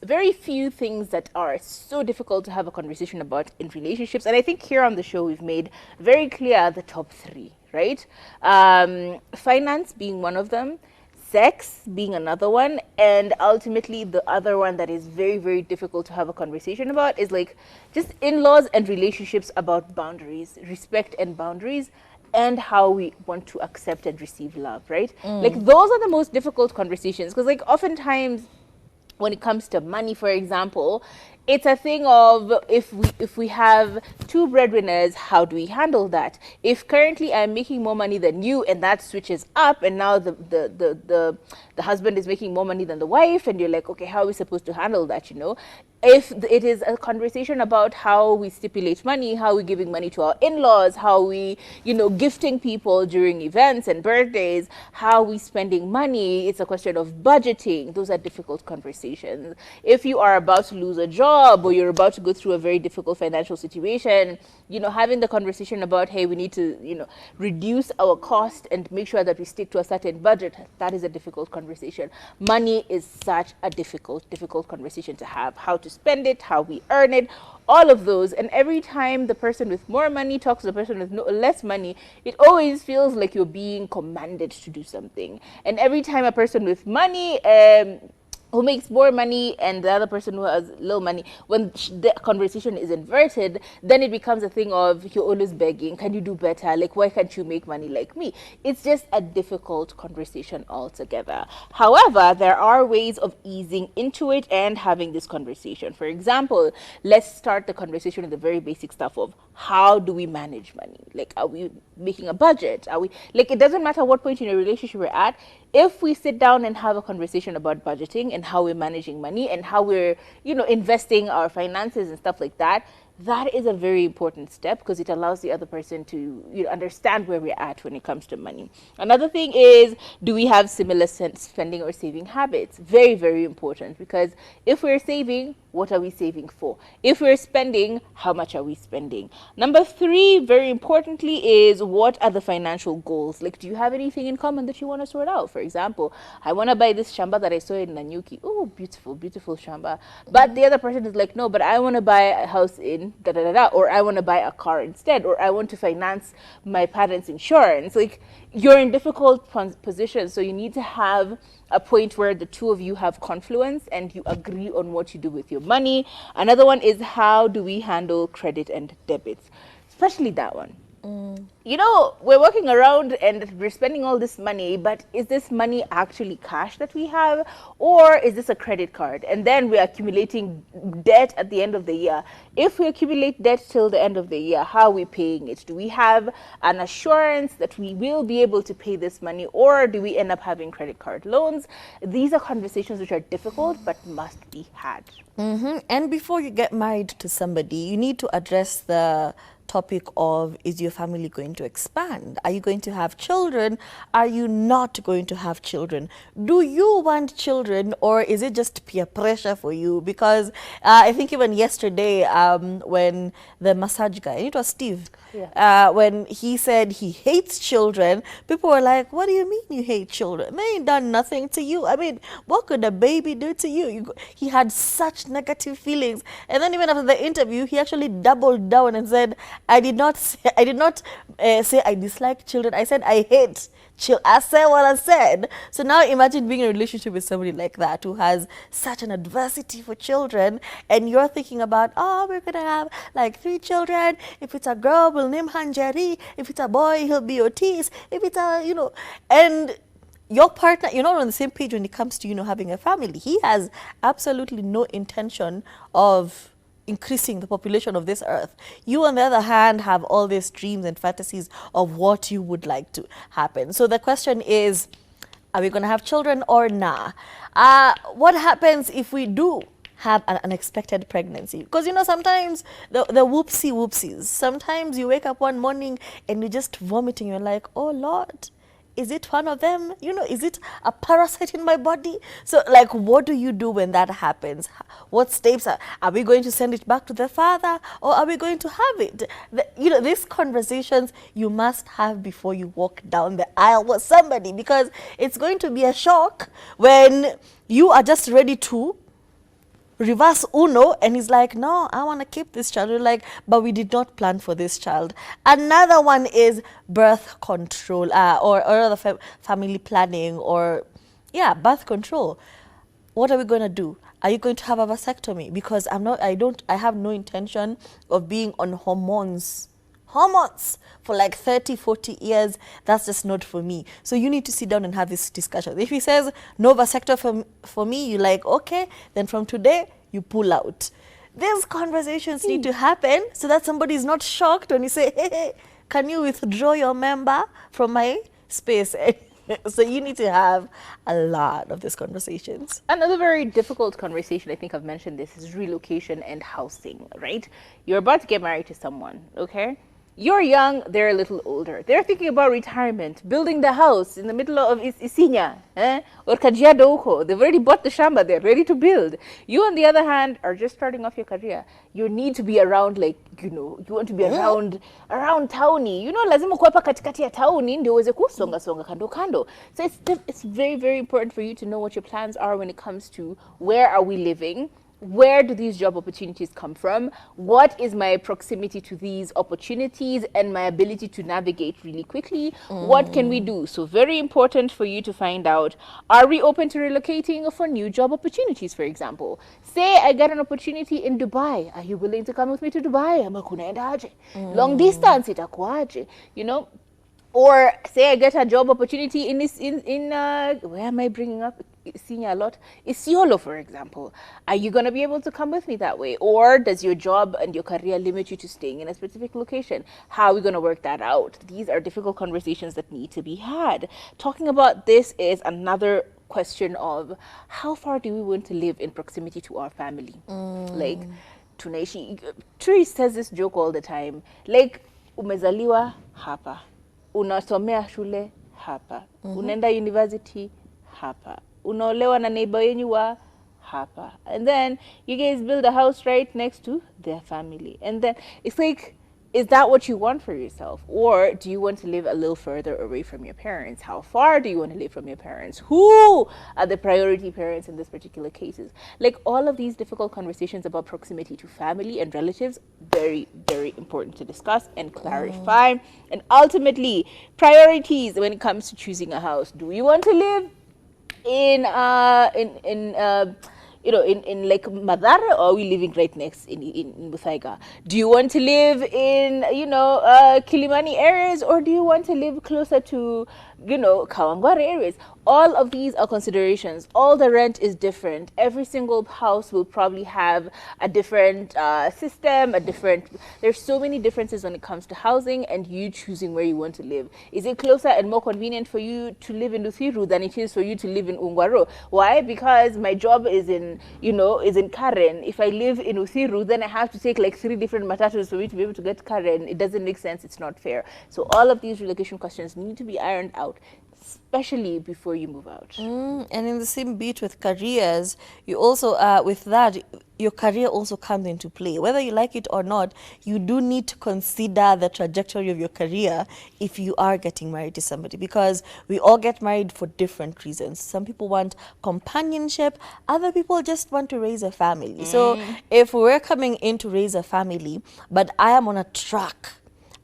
very few things that are so difficult to have a conversation about in relationships. And I think here on the show, we've made very clear the top three, right? Finance being one of them, sex being another one, and ultimately the other one that is very, very difficult to have a conversation about is like just in-laws and relationships about boundaries, respect and boundaries, and how we want to accept and receive love, right? Like those are the most difficult conversations, because like oftentimes when it comes to money, for example, it's a thing of if we have two breadwinners, how do we handle that? If currently I'm making more money than you and that switches up, and now the husband is making more money than the wife, and you're like, okay, how are we supposed to handle that, you know? If it is a conversation about how we stipulate money, how we're giving money to our in-laws, how we, you know, gifting people during events and birthdays, how we spending money, it's a question of budgeting. Those are difficult conversations. If you are about to lose a job or you're about to go through a very difficult financial situation, you know, having the conversation about, hey, we need to, you know, reduce our cost and make sure that we stick to a certain budget, that is a difficult conversation. Money is such a difficult conversation to have. How to spend it, how we earn it, all of those. And every time the person with more money talks to the person with less money, it always feels like you're being commanded to do something. And every time a person with money who makes more money and the other person who has low money, when the conversation is inverted, then it becomes a thing of you're always begging, can you do better? Like, why can't you make money like me? It's just a difficult conversation altogether. However, there are ways of easing into it and having this conversation. For example, let's start the conversation with the very basic stuff of how do we manage money? Like, are we making a budget? Are we, like, it doesn't matter what point in a relationship we're at, if we sit down and have a conversation about budgeting and how we're managing money and how we're, you know, investing our finances and stuff like that, that is a very important step because it allows the other person to, you know, understand where we're at when it comes to money. Another thing is, do we have similar spending or saving habits? Very, very important, because if we're saving, what are we saving for? If we're spending, how much are we spending? Number three, very importantly, is what are the financial goals? Like, do you have anything in common that you want to sort out? For example, I want to buy this shamba that I saw in Nanyuki. Oh, beautiful, beautiful shamba. But the other person is like, no, but I want to buy a house in da da da da, or I want to buy a car instead, or I want to finance my parents' insurance. Like, you're in difficult positions, so you need to have a point where the two of you have confluence and you agree on what you do with your money. Another one is, how do we handle credit and debits, especially that one. You know, we're walking around and we're spending all this money, but is this money actually cash that we have, or is this a credit card? And then we're accumulating debt at the end of the year. If we accumulate debt till the end of the year, how are we paying it? Do we have an assurance that we will be able to pay this money, or do we end up having credit card loans? These are conversations which are difficult but must be had. And before you get married to somebody, you need to address the topic of, is your family going to expand? Are you going to have children? Are you not going to have children? Do you want children, or is it just peer pressure for you? Because I think even yesterday when the massage guy, it was Steve, when he said he hates children, people were like, what do you mean you hate children? They ain't done nothing to you. I mean, what could a baby do to you? He had such negative feelings. And then even after the interview, he actually doubled down and said, I did not say I dislike children. I said I hate children. I said what I said. So now imagine being in a relationship with somebody like that who has such an adversity for children, and you're thinking about, oh, we're gonna have like 3 children. If it's a girl, we'll name Hanjari. If it's a boy, he'll be Otis. If it's a, you know, and your partner, you're not on the same page when it comes to, you know, having a family. He has absolutely no intention of increasing the population of this earth. You, on the other hand, have all these dreams and fantasies of what you would like to happen. So the question is, are we going to have children or nah? What happens if we do have an unexpected pregnancy? Because, you know, sometimes the whoopsies, sometimes you wake up one morning and you're just vomiting. You're like, oh, Lord, is it one of them? Is it a parasite in my body? So, like, what do you do when that happens? What steps are we going to send it back to the father, or are we going to have it? These conversations you must have before you walk down the aisle with somebody, because it's going to be a shock when you are just ready to reverse Uno, and he's like, no, I want to keep this child. You're like, but we did not plan for this child. Another one is birth control, or other family planning, or birth control. What are we going to do? Are you going to have a vasectomy? Because I have no intention of being on hormones for like 30, 40 years. That's just not for me. So you need to sit down and have this discussion. If he says no vasectomy for me, you're like, okay, then from today you pull out. These conversations need to happen so that somebody is not shocked when you say, hey, can you withdraw your member from my space? So you need to have a lot of these conversations. Another very difficult conversation, I think I've mentioned this, is relocation and housing, right? You're about to get married to someone, okay? You're young, they're a little older. They're thinking about retirement, building the house in the middle of Isinya, or Kajiado Uko. They've already bought the shamba, they're ready to build. You, on the other hand, are just starting off your career. You need to be around, you want to be around towni. Lazima kuwepa katikati ya towni ndio uweze kusonga kando kando. So it's very, very important for you to know what your plans are when it comes to where are we living. Where do these job opportunities come from? What is my proximity to these opportunities and my ability to navigate really quickly? What can we do? So very important for you to find out, are we open to relocating for new job opportunities, for example? Say I get an opportunity in Dubai. Are you willing to come with me to Dubai? Ama kunaenda aje? Long distance itakuwaje? Or say I get a job opportunity in where am I bringing up Isinya a lot? Isiolo, for example. Are you going to be able to come with me that way? Or does your job and your career limit you to staying in a specific location? How are we going to work that out? These are difficult conversations that need to be had. Talking about this is another question of how far do we want to live in proximity to our family? Like, tunaishi. Tree says this joke all the time. Like, umezaliwa hapa. Unasomea shule hapa. Unaenda university hapa. Unaolewa na neighbor yenyu wa hapa. And then you guys build a house right next to their family. And then it's like, is that what you want for yourself? Or do you want to live a little further away from your parents? How far do you want to live from your parents? Who are the priority parents in this particular cases? Like, all of these difficult conversations about proximity to family and relatives, very, very important to discuss and clarify. And ultimately, priorities when it comes to choosing a house. Do you want to live in like Madara, or are we living right next in Muthaiga? Do you want to live in, Kilimani areas, or do you want to live closer to, Kawangware areas? All of these are considerations. All the rent is different. Every single house will probably have a different system, there's so many differences when it comes to housing and you choosing where you want to live. Is it closer and more convenient for you to live in Luthiru than it is for you to live in Ungwaro? Why? Because my job is in Karen. If I live in Uthiru, then I have to take like 3 different matatus for me to be able to get Karen. It doesn't make sense. It's not fair. So all of these relocation questions need to be ironed out, especially before you move out. And in the same beat with careers, you also, with that, your career also comes into play. Whether you like it or not, you do need to consider the trajectory of your career if you are getting married to somebody, because we all get married for different reasons. Some people want companionship, other people just want to raise a family. So if we're coming in to raise a family, but I am on a track,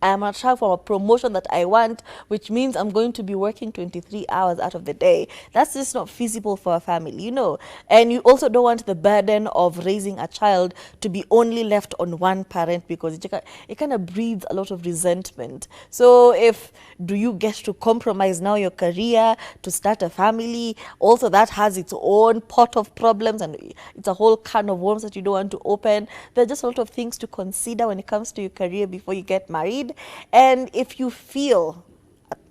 I am on track for a promotion that I want, which means I'm going to be working 23 hours out of the day. That's just not feasible for a family, And you also don't want the burden of raising a child to be only left on one parent, because it kind of breeds a lot of resentment. So do you get to compromise now your career to start a family? Also, that has its own pot of problems, and it's a whole can of worms that you don't want to open. There are just a lot of things to consider when it comes to your career before you get married. And if you feel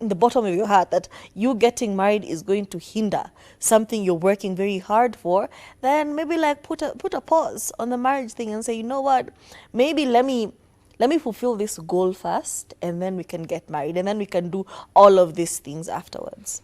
in the bottom of your heart that you getting married is going to hinder something you're working very hard for, then maybe put a pause on the marriage thing and say, you know what, maybe let me let me fulfill this goal first, and then we can get married, and then we can do all of these things afterwards.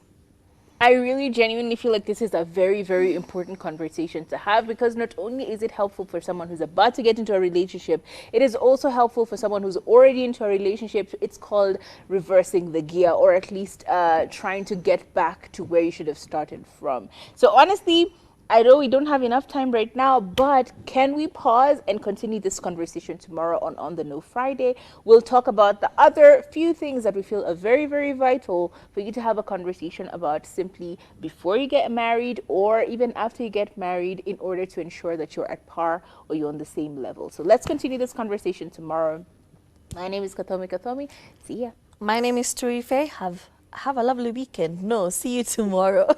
I really genuinely feel like this is a very, very important conversation to have, because not only is it helpful for someone who's about to get into a relationship, it is also helpful for someone who's already into a relationship. It's called reversing the gear, or at least trying to get back to where you should have started from. So honestly, I know we don't have enough time right now, but can we pause and continue this conversation tomorrow on the No Friday? We'll talk about the other few things that we feel are very, very vital for you to have a conversation about, simply before you get married or even after you get married, in order to ensure that you're at par or you're on the same level. So let's continue this conversation tomorrow. My name is Kathomi Kathomi. See ya. My name is Turife. Have a lovely weekend. No, see you tomorrow.